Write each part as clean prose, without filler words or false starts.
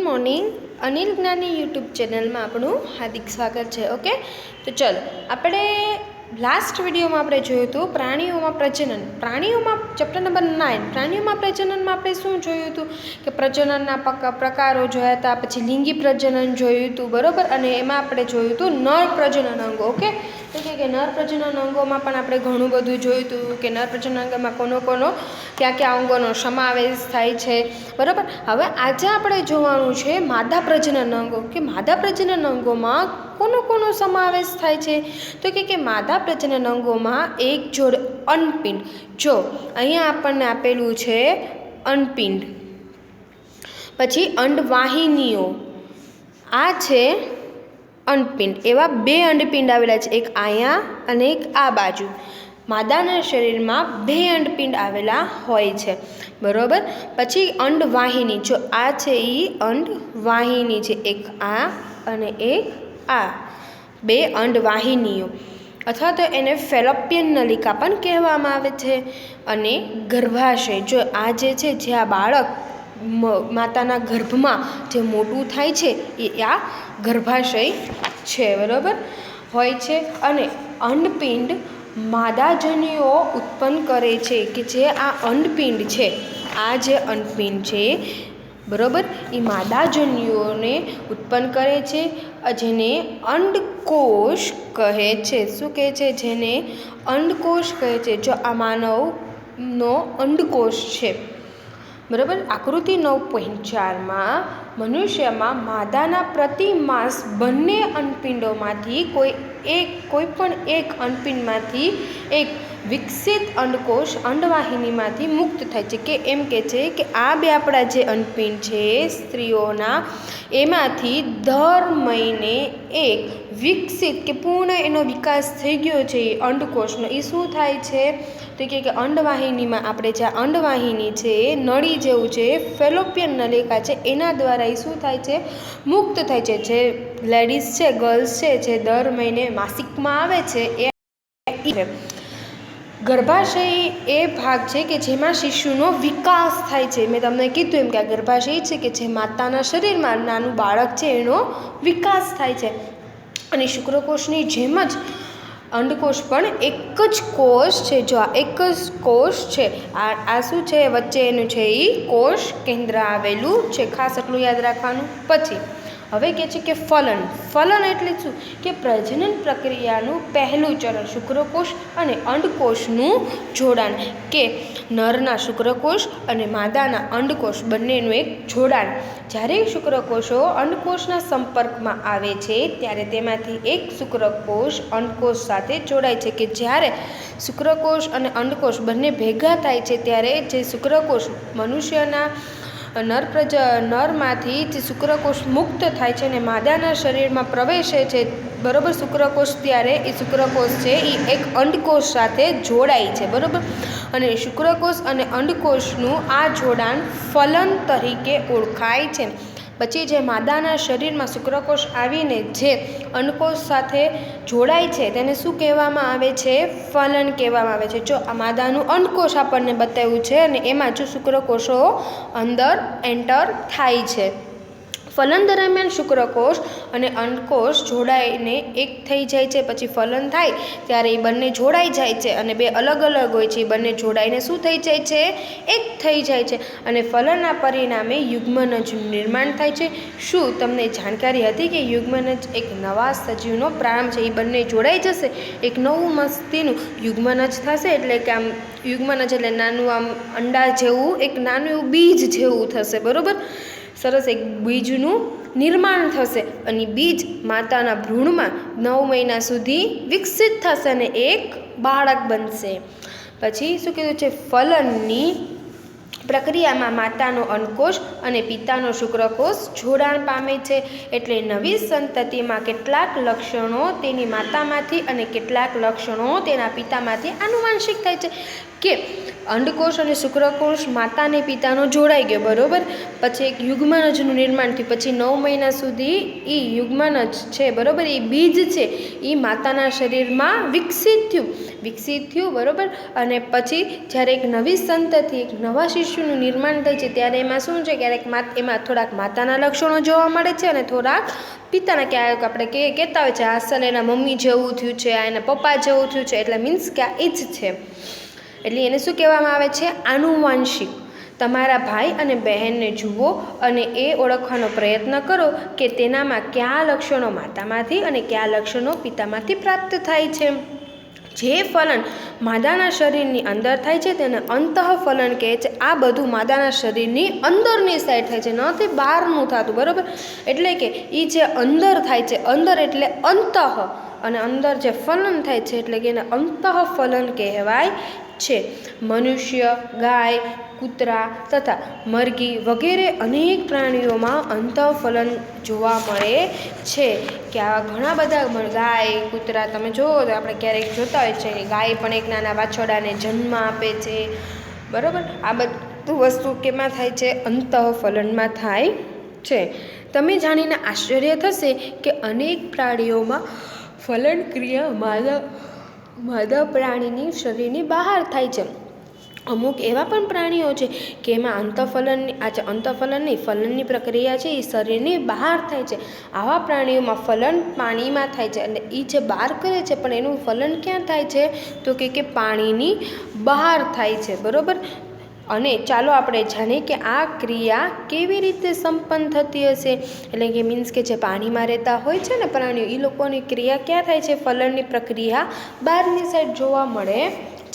Morning Anil ज्ञानी YouTube channel में आपणु हार्दिक स्वागत है। ओके, तो चलो આપણે लास्ट वीडियो में આપણે જોયું હતું પ્રાણીઓમાં પ્રજનન। પ્રાણીઓમાં ચેપ્ટર નંબર 9 પ્રાણીઓમાં પ્રજનનમાં આપણે શું જોયું હતું કે પ્રજનનના પ્રકારો જોયા હતા, પછી લિંગી પ્રજનન જોયું હતું, બરોબર। અને એમાં આપણે જોયું હતું નર પ્રજનન અંગો। ઓકે, તો કે નર પ્રજનન અંગોમાં પણ આપણે ઘણું બધું જોયું હતું કે નર પ્રજનન અંગમાં કોનો क्या क्या अंगों समावेश थाय छे, बराबर। हवे आज आपणे जोवानुं छे मादा प्रजनन अंगो के मादा प्रजनन अंगों में कोनो समावेश थाय छे। तो के मादा प्रजनन अंगों में एक जोड़ अनपिंड, जो अहींया आपणने आपेलुं छे अनपिंड, पछी अंडवाहिनीओ, आ छे अनपिंड। एवा बे अंडपिंड आवेला छे, एक आया अने एक आ बाजू। मादाना शरीर में बे अंडपिंड आवेला होय छे, बरोबर। पछी अंडवाहिनी, जो आ छे ई अंडवाहिनी छे, एक आ अने एक आ, बे अंडवाहिनीओ अथवा तो एने फेलोपियन नलिका पण कहेवामां आवे छे। अने गर्भाशय, जो आ जे छे जे आ बाळक माताना गर्भमां जे मोटुं थाय छे ए आ गर्भाशय छे, बरोबर होय छे। अने अंडपिंड मादाजन्युओ उत्पन्न करे छे कि जे आ अंडपिंड छे, आ जे अंडपिंड छे, बरोबर, ए मादाजन्युओने उत्पन्न करे छे, जेने अंडकोश कहे छे। शुं कहे छे? जेने अंडकोश कहे छे। जो आ मानवनो अंडकोश छे, बराबर। आकृति 9.4 में मनुष्य में मादाना प्रति मास बंने अंडपिंडोमांथी कोईपण एक अंडपिंडमांथी एक विकसित अंडकोश अंडवाहिनीमांथी मुक्त थाय छे। के एम के छे के आ बे आपणा जे अंडपिंड छे स्त्रीओना, एमांथी दर महीने एक विकसित के पूर्ण एनो विकास थई गयो छे अंडकोशनो, ए शुं थाय छे तो के अंडवाहिनी में आपणे जे अंडवाहिनी छे नળી जेवुं छे फेलोपियन नलिका छे एना द्वारा ए शुं थाय छे मुक्त थाय छे। जे लेडीज छे, गर्ल्स छे, जे दर महीने मासिकमां आवे छे ए गर्भाशय ए भाग छे के जेमां शिशुनो विकास थाय छे। मैं तमने कीधुं एम के आ गर्भाशय छे के जे माताना शरीरमां नानुं बाळक छे एनो विकास थाय छे। अने शुक्रकोशनी जेम ज अंडकोश पण एक ज कोष छे। जो आ एक ज कोष छे, आ शुं छे वच्चे एनुं छे ई कोष केंद्र आवेलुं छे, खास एटલું याद राखवानुं। पछी हवे कहे छे के फलन। फलन एटले शुं के प्रजनन प्रक्रियानुं पहेलुं चरण शुक्रकोश अने अंडकोशनुं जोडाण, के नरना शुक्रकोश अने मादाना अंडकोश बंनेनुं एक जोडाण। ज्यारे शुक्रकोशो अंडकोशना संपर्कमां आवे छे त्यारे तेमांथी एक शुक्रकोश अंडकोश साथे जोडाय छे। के ज्यारे शुक्रकोश अने अंडकोश बंने भेगा थाय छे त्यारे जे शुक्रकोश मनुष्यना नरमांथी जे शुक्रकोश मुक्त थाय छे ने मादाना शरीरमां प्रवेशे छे, बरोबर। शुक्रकोश त्यारे ए शुक्रकोश छे ए एक अंडकोश साथे जोडाय छे, बरोबर। अने शुक्रकोश अने अंडकोशनुं आ जोडाण फलन तरीके ओळखाय छे। पछी जे मादाना शरीरमां शुक्रकोश आवीने जे अंडकोश साथे जोडाय छे तेने शुं कहेवामां आवे छे? फलन कहेवामां आवे छे। जो आ मादानुं अंडकोश आपणने बताव्युं छे अने एमां जो शुक्रकोशो अंदर एंटर थाय छे। फलन दरमियान शुक्रकोश अने अंडकोश जोड़ाईने एक थई जाय छे। पछी फलन थाय त्यारे ए बंने जोड़ाई जाय छे अने बे अलग अलग होय छे, बंने जोड़ाईने शुं थई जाय छे? एक थई जाय छे। अने फलनना परिणामे युग्मनजनुं निर्माण थाय छे। शुं तमने जानकारी हती के युग्मनज एक नवा सजीवनो प्रारंभ छे? ए बंने जोड़ाई जशे, एक नवुं मस्तीनुं युग्मनज थशे। एटले के आम युग्मनज एटले नानुं आम अंडा जेवुं एक नानुं एवुं बीज जेवुं थशे, बरोबर। सरस एक बीजनुं निर्माण थशे अने बीज माताना भ्रूणमां 9 महीना सुधी विकसित थशे अने एक बाळक बनशे। पछी शुं कीधुं छे? फलननी प्रक्रियामां मातानो अंडकोश अने पितानो शुक्रकोश जोडाण पामे छे। एटले नवी संततिमां केटलाक लक्षणो तेनी मातामांथी अने केटलाक लक्षणो तेना पितामांथी आनुवांशिक थाय छे। के અંડકોષ અને શુક્રકોષ માતા અને પિતાનો જોડાઈ ગયો, બરાબર. પછી એક યુગ્મનજનું નિર્માણ થયું. પછી 9 મહિના સુધી એ યુગ્મનજ છે, બરાબર, એ બીજ છે એ માતાના શરીરમાં વિકસિત થયું, બરાબર. અને પછી જ્યારે એક નવી સંતતિ, એક નવા શિશુનું નિર્માણ થાય છે ત્યારે એમાં શું છે, ક્યારેક એમાં થોડાક માતાના લક્ષણો જોવા મળે છે અને થોડાક પિતાના. ક્યારેક આપણે કહેતા હોય છે અસલ એના મમ્મી જેવું થયું છે, આ એના પપ્પા જેવું થયું છે, એટલે મીન્સ કે આ એ જ છે. એટલે એને શું કહેવામાં આવે છે? આનુવાંશિક. તમારા ભાઈ અને બહેનને જુઓ અને એ ઓળખવાનો પ્રયત્ન કરો કે તેનામાં કયા લક્ષણો માતામાંથી અને કયા લક્ષણો પિતામાંથી પ્રાપ્ત થાય છે. જે ફલન માદાના શરીરની અંદર થાય છે તેને અંતઃફલન કહે છે. આ બધું માદાના શરીરની અંદરની સાઈડ થાય છે, નથી બહારનું થતું, બરાબર. એટલે કે એ જે અંદર થાય છે, અંદર એટલે અંતઃ, અને અંદર જે ફલન થાય છે એટલે કે એને અંતઃફલન કહેવાય છે. મનુષ્ય, ગાય, કૂતરા તથા મરઘી વગેરે અનેક પ્રાણીઓમાં અંતઃફલન જોવા મળે છે. કે આવા ઘણા બધા ગાય, કૂતરા તમે જુઓ તો આપણે ક્યારેક જોતા હોય છે, ગાય પણ એક નાના વાછરડાને જન્મ આપે છે, બરાબર. આ બધું વસ્તુ કેમાં થાય છે? અંતઃફલનમાં થાય છે. તમે જાણીને આશ્ચર્ય થશે કે અનેક પ્રાણીઓમાં ફલન ક્રિયા માદા પ્રાણીની શરીરની બહાર થાય છે. અમુક એવા પણ પ્રાણીઓ છે કે એમાં અંતઃફલનની ફલનની પ્રક્રિયા છે એ શરીરની બહાર થાય છે. આવા પ્રાણીઓમાં ફલન પાણીમાં થાય છે અને એ જે બહાર કરે છે પણ એનું ફલન ક્યાં થાય છે? તો કે પાણીની બહાર થાય છે, બરાબર. અને ચાલો આપણે જાણીએ કે આ ક્રિયા કેવી રીતે સંપન્ન થતી હશે. એટલે કે મીન્સ કે જે પાણીમાં રહેતા હોય છે ને પ્રાણીઓ, એ લોકોની ક્રિયા ક્યાં થાય છે? ફલનની પ્રક્રિયા બહારની સાઈડ જોવા મળે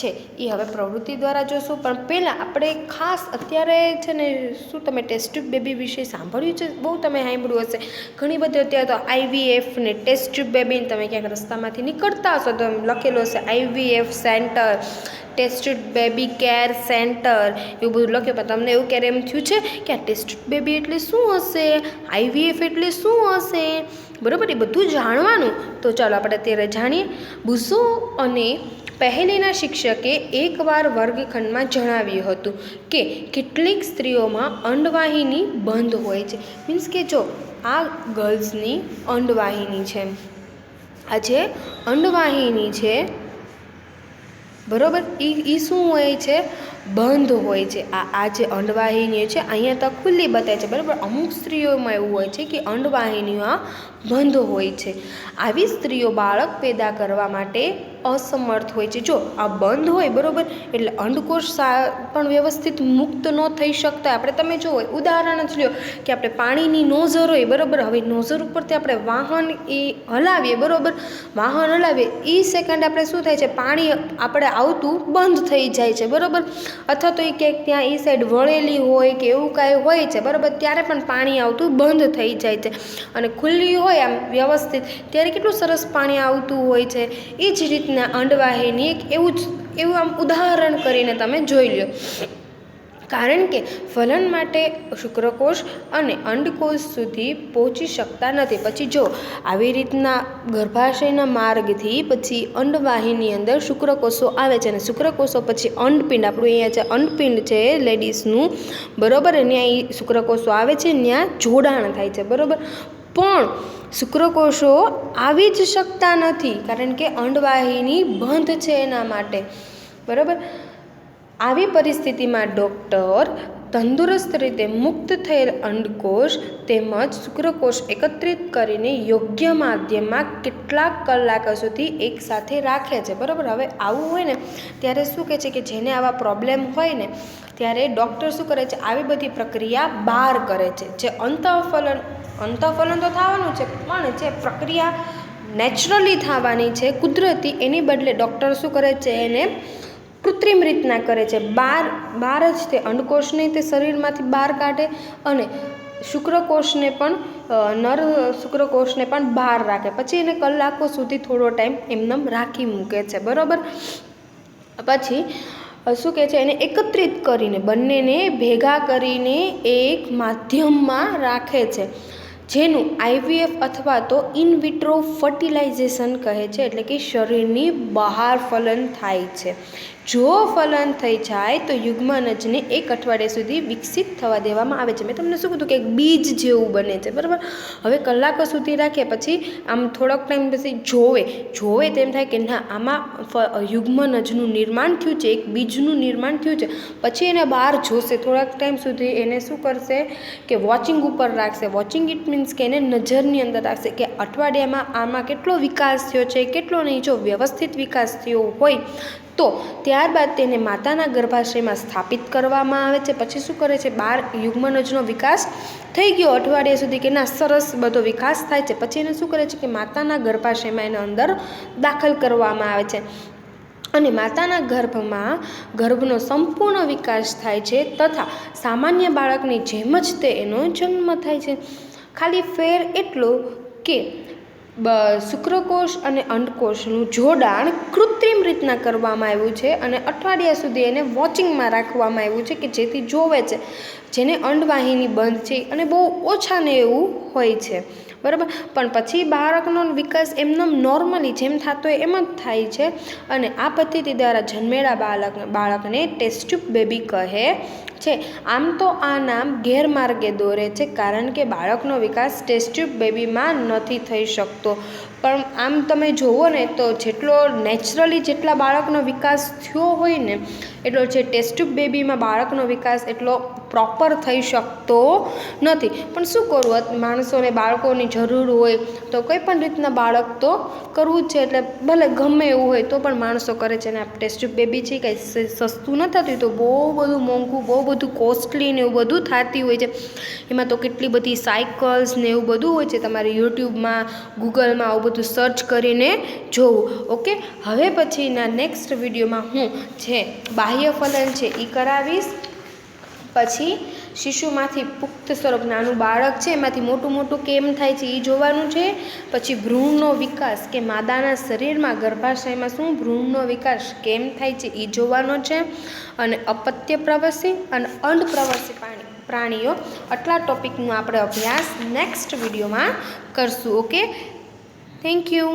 છે. એ હવે પ્રવૃત્તિ દ્વારા જોશું, પણ પહેલાં આપણે ખાસ અત્યારે છે ને, શું તમે ટેસ્ટ ટ્યુબ બેબી વિશે સાંભળ્યું છે? બહુ તમે સાંભળ્યું હશે. ઘણી બધી અત્યારે તો IVF ને ટેસ્ટ ટ્યુબ બેબીને તમે ક્યાંક રસ્તામાંથી નીકળતા હશો તો લખેલું હશે IVF centre, test tube baby care centre, એવું બધું લખ્યું. પણ તમને એવું ક્યારે એમ થયું છે કે આ ટેસ્ટ ટ્યુબ બેબી એટલે શું હશે, IVF એટલે શું હશે, બરાબર? એ બધું જાણવાનું. તો ચાલો આપણે અત્યારે જાણીએ. બુસો અને પહેલીના શિક્ષકે એકવાર વર્ગખંડમાં જણાવ્યું હતું કે કેટલીક સ્ત્રીઓમાં અંડવાહિની બંધ હોય છે. મીન્સ કે જો આ ગર્લ્સની અંડવાહિની છે, આ જે અંડવાહિની છે, બરાબર, એ શું હોય છે? બંધ હોય છે. આ જે અંડવાહિનીઓ છે અહીંયા તો ખુલ્લી બતાવે છે, બરાબર. અમુક સ્ત્રીઓમાં એવું હોય છે કે અંડવાહિનીઓ બંધ હોય છે. આવી સ્ત્રીઓ બાળક પેદા કરવા માટે અસમર્થ હોય છે. જો આ બંધ હોય, બરાબર, એટલે અંડકોષ પણ વ્યવસ્થિત મુક્ત ન થઈ શકતા. આપણે તમે જો ઉદાહરણ જ લ્યો કે આપણે પાણીની નોઝર હોય, બરાબર. હવે નોઝર ઉપરથી આપણે વાહન એ હલાવીએ, બરાબર, વાહન હલાવીએ એ સેકન્ડ આપણે શું થાય છે? પાણી આપણે આવતું બંધ થઈ જાય છે, બરાબર. અથવા તો એ ક્યાંક ત્યાં એ સાઈડ વળેલી હોય કે એવું કાંઈ હોય છે, બરાબર, ત્યારે પણ પાણી આવતું બંધ થઈ જાય છે. અને ખુલ્લી હોય આમ વ્યવસ્થિત ત્યારે કેટલું સરસ પાણી આવતું હોય છે. એ જ રીતના અંડવાહિની એક એવું આમ ઉદાહરણ કરીને તમે જોઈ લો. કારણ કે ફલન માટે શુક્રકોષ અને અંડકોષ સુધી પહોંચી શકતા નથી. પછી જો આવી રીતના ગર્ભાશયના માર્ગથી પછી અંડવાહિની અંદર શુક્રકોષો આવે છે અને શુક્રકોષો પછી અંડપિંડ, આપણું અહીંયા જે અંડપિંડ છે લેડીઝનું, બરાબર, ત્યાં એ શુક્રકોષો આવે છે, ત્યાં જોડાણ થાય છે, બરાબર. પણ શુક્રકોષો આવી જ શકતા નથી કારણ કે અંડવાહિની બંધ છે એના માટે, બરાબર. આવી પરિસ્થિતિમાં ડૉક્ટર તંદુરસ્ત રીતે મુક્ત થયેલ અંડકોષ તેમજ શુક્રકોષ એકત્રિત કરીને યોગ્ય માધ્યમમાં કેટલાક કલાકો સુધી એકસાથે રાખે છે, બરાબર. હવે આવું હોય ને ત્યારે શું કહે છે કે જેને આવા પ્રોબ્લેમ હોય ને ત્યારે ડૉક્ટર શું કરે છે? આવી બધી પ્રક્રિયા બહાર કરે છે. જે અંતઃફલન તો થવાનું છે, પણ જે પ્રક્રિયા નેચરલી થવાની છે, કુદરતી, એની બદલે ડૉક્ટર શું કરે છે? એને કૃત્રિમ રીતના કરે છે. બહાર જ તે અંડકોષને તે શરીરમાંથી બહાર કાઢે અને શુક્રકોષને પણ નર શુક્રકોષને પણ બહાર રાખે. પછી એને કલાકો સુધી થોડો ટાઈમ એમનેમ રાખી મૂકે છે, બરાબર. પછી શું કહે છે? એને એકત્રિત કરીને બંનેને ભેગા કરીને એક માધ્યમમાં રાખે છે. જેનું IVF અથવા તો ઇન વિટ્રો ફર્ટિલાઇઝેશન કહે છે, એટલે કે શરીરની બહાર ફલન થાય છે. જો ફલન થઈ જાય તો યુગ્મનજને 1 અઠવાડિયા સુધી વિકસિત થવા દેવામાં આવે છે. મેં તમને શું કીધું કે એક બીજ જેવું બને છે, બરાબર. હવે કલાકો સુધી રાખે પછી આમ થોડોક ટાઈમ પછી જોવે તેમ થાય કે ના આમાં યુગ્મનજનું નિર્માણ થયું છે, એક બીજનું નિર્માણ થયું છે. પછી એને બહાર જોશે, થોડાક ટાઈમ સુધી એને શું કરશે કે વોચિંગ ઉપર રાખશે. વોચિંગ ઇટ મીન્સ કે એને નજરની અંદર રાખશે કે અઠવાડિયામાં આમાં કેટલો વિકાસ થયો છે, કેટલો નહીં. જો વ્યવસ્થિત વિકાસ થયો હોય તો ત્યારબાદ તેને માતાના ગર્ભાશયમાં સ્થાપિત કરવામાં આવે છે. પછી શું કરે છે, બાર યુગ્મનજનો વિકાસ થઈ ગયો અઠવાડિયા સુધી કે ના સરસ બધો વિકાસ થાય છે. પછી એને શું કરે છે કે માતાના ગર્ભાશયમાં એને અંદર દાખલ કરવામાં આવે છે અને માતાના ગર્ભનો સંપૂર્ણ વિકાસ થાય છે તથા સામાન્ય બાળકની જેમ જ એનો જન્મ થાય છે. ખાલી ફેર એટલો કે શુક્રકોષ અને અંડકોષનું જોડાણ કૃત્રિમ રીતના કરવામાં આવ્યું છે અને અઠવાડિયા સુધી એને વોચિંગમાં રાખવામાં આવ્યું છે કે જેથી જોવે છે, જેને અંડવાહિની બંધ છે અને બહુ ઓછાને એવું હોય છે, બરાબર. પણ પછી બાળકનો વિકાસ એમનો નોર્મલી જેમ થતો હોય એમ જ થાય છે અને આ પદ્ધતિ દ્વારા જન્મેલા બાળકને ટેસ્ટ ટ્યુબ બેબી કહે છે. આમ તો આ નામ ગેરમાર્ગે દોરે છે કારણ કે બાળકનો વિકાસ ટેસ્ટ ટ્યુબ બેબીમાં નથી થઈ શકતો. પણ આમ તમે જુઓ ને તો જેટલો નેચરલી જેટલા બાળકનો વિકાસ થયો હોય ને એટલો છે ટેસ્ટ ટ્યુબ બેબીમાં બાળકનો વિકાસ એટલો પ્રોપર થઈ શકતો નથી. પણ શું કરવું, માણસોને બાળકોની જરૂર હોય તો કોઈ પણ રીતના બાળક તો કરવું જ છે. એટલે ભલે ગમે એવું હોય તો પણ માણસો કરે છે. અને આ ટેસ્ટ ટ્યુબ બેબી છે કંઈ સસ્તું ન થતું, તો બહુ બધું મોંઘું, બહુ બધું કોસ્ટલી ને એવું બધું થતી હોય છે. એમાં તો કેટલી બધી સાયકલ્સ ને એવું બધું હોય છે. તમારે યુટ્યુબમાં, ગૂગલમાં આવું બધું સર્ચ કરીને જોવું. ઓકે, હવે પછીના નેક્સ્ટ વિડીયોમાં હું જે બાહ્ય ફલન છે એ કરાવીશ. પછી શિશુમાંથી પુખ્ત સ્વરૂપ નાનું બાળક છે એમાંથી મોટું કેમ થાય છે એ જોવાનું છે. પછી ભ્રૂણનો વિકાસ કે માદાના શરીરમાં ગર્ભાશયમાં શું ભ્રૂણનો વિકાસ કેમ થાય છે એ જોવાનો છે. અને અપત્ય પ્રવાસી અને અંડપ્રવાસી પ્રાણીઓ, આટલા ટોપિકનો આપણે અભ્યાસ નેક્સ્ટ વિડીયોમાં કરશું. Okay, thank you.